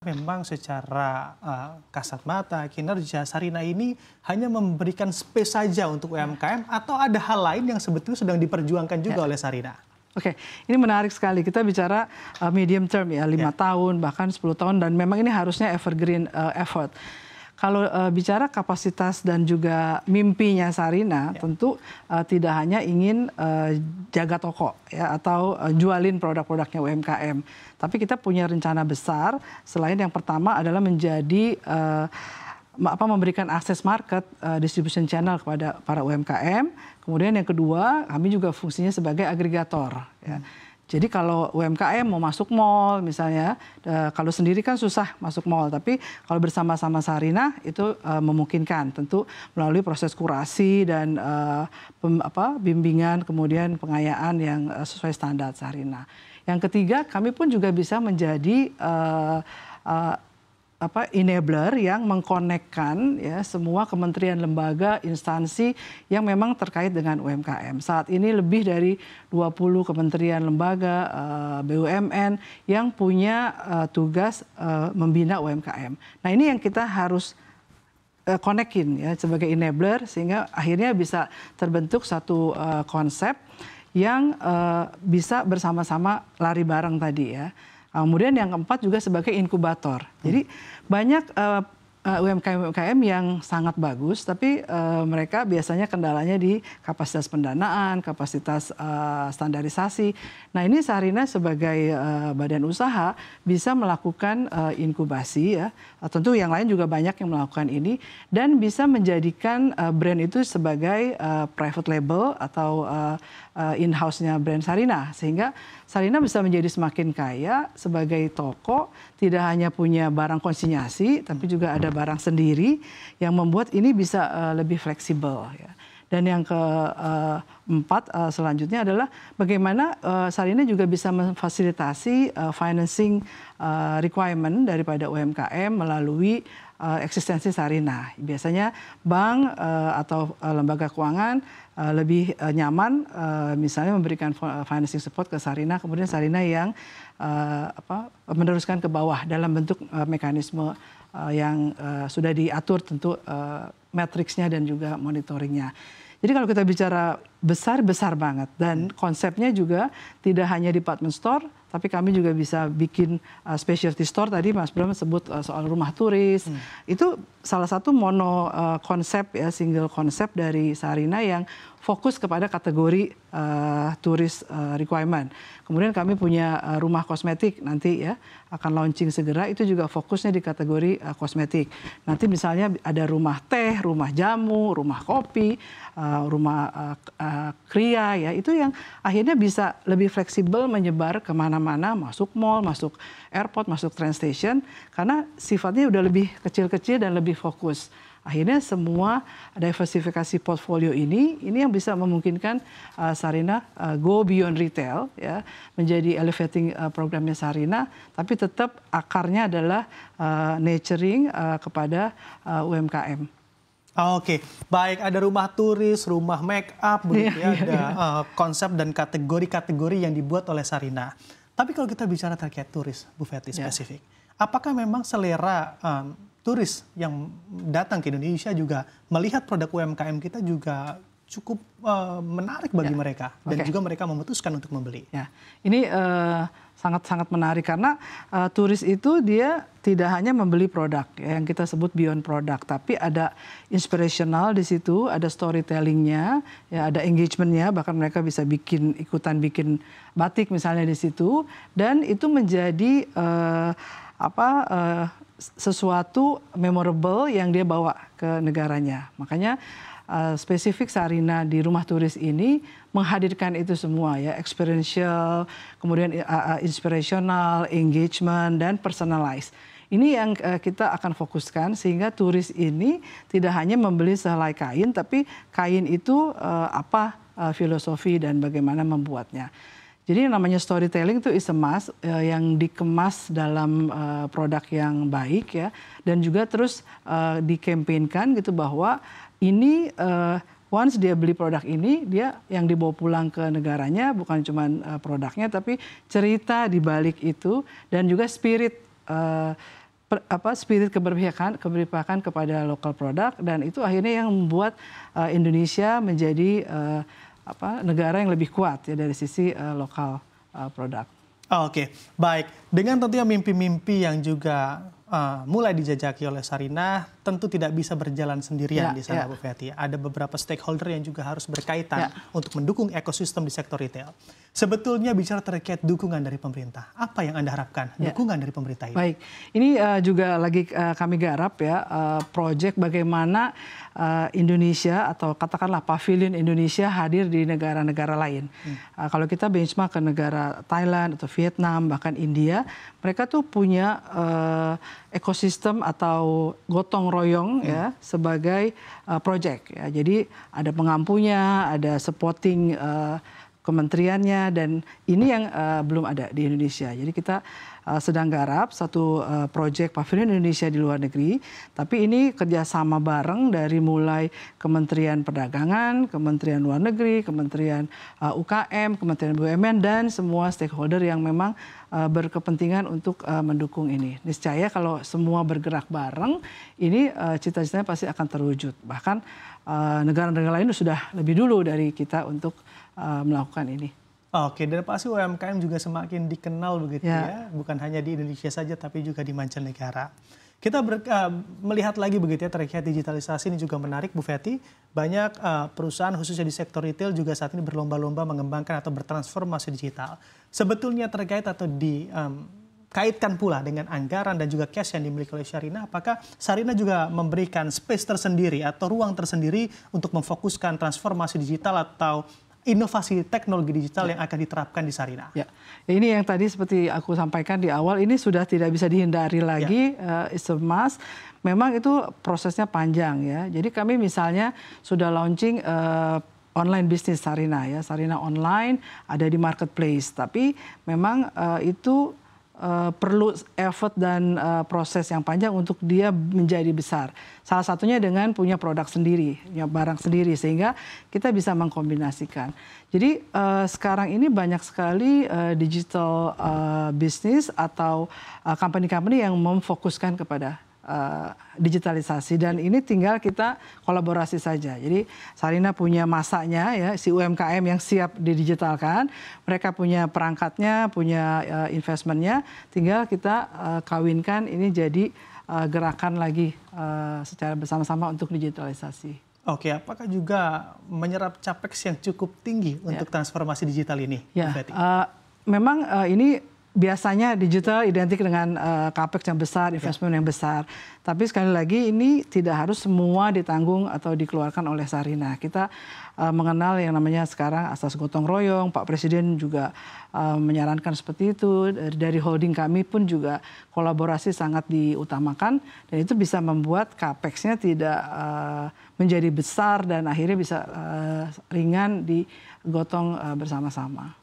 memang secara kasat mata kinerja Sarinah ini hanya memberikan space saja untuk UMKM atau ada hal lain yang sebetulnya sedang diperjuangkan juga oleh Sarinah? Oke, ini menarik sekali. Kita bicara medium term ya, 5 tahun, bahkan 10 tahun, dan memang ini harusnya evergreen effort. Kalau bicara kapasitas dan juga mimpinya Sarinah, tentu tidak hanya ingin jaga toko ya, atau jualin produk-produknya UMKM. Tapi kita punya rencana besar, selain yang pertama adalah menjadi memberikan akses market, distribution channel kepada para UMKM. Kemudian yang kedua, kami juga fungsinya sebagai agregator. Ya. Jadi kalau UMKM mau masuk mall misalnya, kalau sendiri kan susah masuk mall, tapi kalau bersama-sama Sarinah itu memungkinkan, tentu melalui proses kurasi dan bimbingan, kemudian pengayaan yang sesuai standar Sarinah. Yang ketiga, kami pun juga bisa menjadi enabler yang mengkonekkan ya semua kementerian, lembaga, instansi yang memang terkait dengan UMKM. Saat ini lebih dari 20 kementerian, lembaga, BUMN yang punya tugas membina UMKM. Nah, ini yang kita harus konekin ya sebagai enabler sehingga akhirnya bisa terbentuk satu konsep yang bisa bersama-sama lari bareng tadi ya. Kemudian yang keempat juga sebagai inkubator. Jadi banyak UMKM yang sangat bagus, tapi mereka biasanya kendalanya di kapasitas pendanaan, kapasitas standarisasi. Nah, ini Sarinah sebagai badan usaha bisa melakukan inkubasi ya. Tentu yang lain juga banyak yang melakukan ini dan bisa menjadikan brand itu sebagai private label atau in-house-nya brand Sarinah, sehingga Sarinah bisa menjadi semakin kaya sebagai toko, tidak hanya punya barang konsinyasi, tapi juga ada barang sendiri yang membuat ini bisa lebih fleksibel. Ya. Dan yang keempat selanjutnya adalah bagaimana Sarinah juga bisa memfasilitasi financing requirement daripada UMKM melalui eksistensi Sarinah. Biasanya bank atau lembaga keuangan lebih nyaman misalnya memberikan financing support ke Sarinah, kemudian Sarinah yang meneruskan ke bawah dalam bentuk mekanisme yang sudah diatur tentu matriksnya dan juga monitoringnya. Jadi kalau kita bicara besar banget dan konsepnya juga tidak hanya department store, tapi kami juga bisa bikin specialty store. Tadi Mas Bram sebut soal rumah turis. Itu salah satu mono konsep ya, single konsep dari Sarinah yang fokus kepada kategori turis requirement. Kemudian kami punya rumah kosmetik nanti ya, akan launching segera, itu juga fokusnya di kategori kosmetik. Nanti misalnya ada rumah teh, rumah jamu, rumah kopi, rumah kria ya, itu yang akhirnya bisa lebih fleksibel menyebar kemana-mana, masuk mall, masuk airport, masuk train station, karena sifatnya udah lebih kecil-kecil dan lebih fokus. Akhirnya semua diversifikasi portfolio ini yang bisa memungkinkan Sarinah go beyond retail ya, menjadi elevating programnya Sarinah, tapi tetap akarnya adalah nurturing kepada UMKM. Oke, baik, ada rumah turis, rumah make up, begitu ya, ada konsep dan kategori-kategori yang dibuat oleh Sarinah. Tapi kalau kita bicara terkait turis, Bu Fetty spesifik, apakah memang selera turis yang datang ke Indonesia juga melihat produk UMKM kita juga cukup menarik bagi mereka dan juga mereka memutuskan untuk membeli? Ya, ini sangat-sangat menarik karena turis itu dia tidak hanya membeli produk ya, yang kita sebut beyond product, tapi ada inspirational di situ, ada storytellingnya, ya, ada engagementnya, bahkan mereka bisa ikutan bikin batik misalnya di situ, dan itu menjadi sesuatu memorable yang dia bawa ke negaranya. Makanya spesifik Sarinah di rumah turis ini menghadirkan itu semua ya, experiential, kemudian inspirational, engagement, dan personalized. Ini yang kita akan fokuskan sehingga turis ini tidak hanya membeli sehelai kain, tapi kain itu apa filosofi dan bagaimana membuatnya. Jadi yang namanya storytelling itu is a must, yang dikemas dalam produk yang baik ya, dan juga terus dikampanykan gitu bahwa ini once dia beli produk ini, dia yang dibawa pulang ke negaranya bukan cuma produknya, tapi cerita di balik itu dan juga spirit spirit keberpihakan kepada local product, dan itu akhirnya yang membuat Indonesia menjadi negara yang lebih kuat ya dari sisi lokal produk. Oke, baik. Dengan tentunya mimpi-mimpi yang juga mulai dijajaki oleh Sarinah, tentu tidak bisa berjalan sendirian di sana, Bu Fetty. Ada beberapa stakeholder yang juga harus berkaitan untuk mendukung ekosistem di sektor retail. Sebetulnya bicara terkait dukungan dari pemerintah, apa yang Anda harapkan dukungan dari pemerintah ini? Baik, ini juga lagi kami garap ya, proyek bagaimana Indonesia atau katakanlah pavilion Indonesia hadir di negara-negara lain. Kalau kita benchmark ke negara Thailand atau Vietnam, bahkan India, mereka tuh punya ekosistem atau gotong royong ya sebagai proyek ya. Jadi ada pengampunya, ada supporting kementeriannya, dan ini yang belum ada di Indonesia. Jadi kita sedang garap satu proyek pavilion Indonesia di luar negeri, tapi ini kerjasama bareng dari mulai Kementerian Perdagangan, Kementerian Luar Negeri, Kementerian UKM, Kementerian BUMN, dan semua stakeholder yang memang berkepentingan untuk mendukung ini. Niscaya kalau semua bergerak bareng, ini cita-citanya pasti akan terwujud. Bahkan negara-negara lain sudah lebih dulu dari kita untuk melakukan ini. Oke, dan pasti UMKM juga semakin dikenal begitu ya, bukan hanya di Indonesia saja tapi juga di mancanegara. Kita melihat lagi begitu ya terkait digitalisasi, ini juga menarik Bu Fetty. Banyak perusahaan khususnya di sektor retail juga saat ini berlomba-lomba mengembangkan atau bertransformasi digital. Sebetulnya terkait atau dikaitkan pula dengan anggaran dan juga cash yang dimiliki oleh Sarinah, apakah Sarinah juga memberikan space tersendiri atau ruang tersendiri untuk memfokuskan transformasi digital atau inovasi teknologi digital yang akan diterapkan di Sarinah? Ya, ini yang tadi seperti aku sampaikan di awal, ini sudah tidak bisa dihindari lagi, it's a must. Memang itu prosesnya panjang ya. Jadi kami misalnya sudah launching online bisnis Sarinah ya, Sarinah online ada di marketplace. Tapi memang itu perlu effort dan proses yang panjang untuk dia menjadi besar. Salah satunya dengan punya produk sendiri, punya barang sendiri, sehingga kita bisa mengkombinasikan. Jadi sekarang ini banyak sekali digital business atau company-company yang memfokuskan kepada digitalisasi, dan ini tinggal kita kolaborasi saja. Jadi Sarinah punya masaknya ya, si UMKM yang siap didigitalkan, mereka punya perangkatnya, punya investmentnya, tinggal kita kawinkan ini jadi gerakan lagi secara bersama-sama untuk digitalisasi. Oke, apakah juga menyerap capex yang cukup tinggi untuk transformasi digital ini? Ya, memang ini biasanya digital identik dengan capex yang besar, investment yang besar. Tapi sekali lagi ini tidak harus semua ditanggung atau dikeluarkan oleh Sarinah. Kita mengenal yang namanya sekarang asas gotong royong. Pak Presiden juga menyarankan seperti itu. Dari holding kami pun juga kolaborasi sangat diutamakan. Dan itu bisa membuat capex-nya tidak menjadi besar dan akhirnya bisa ringan digotong bersama-sama.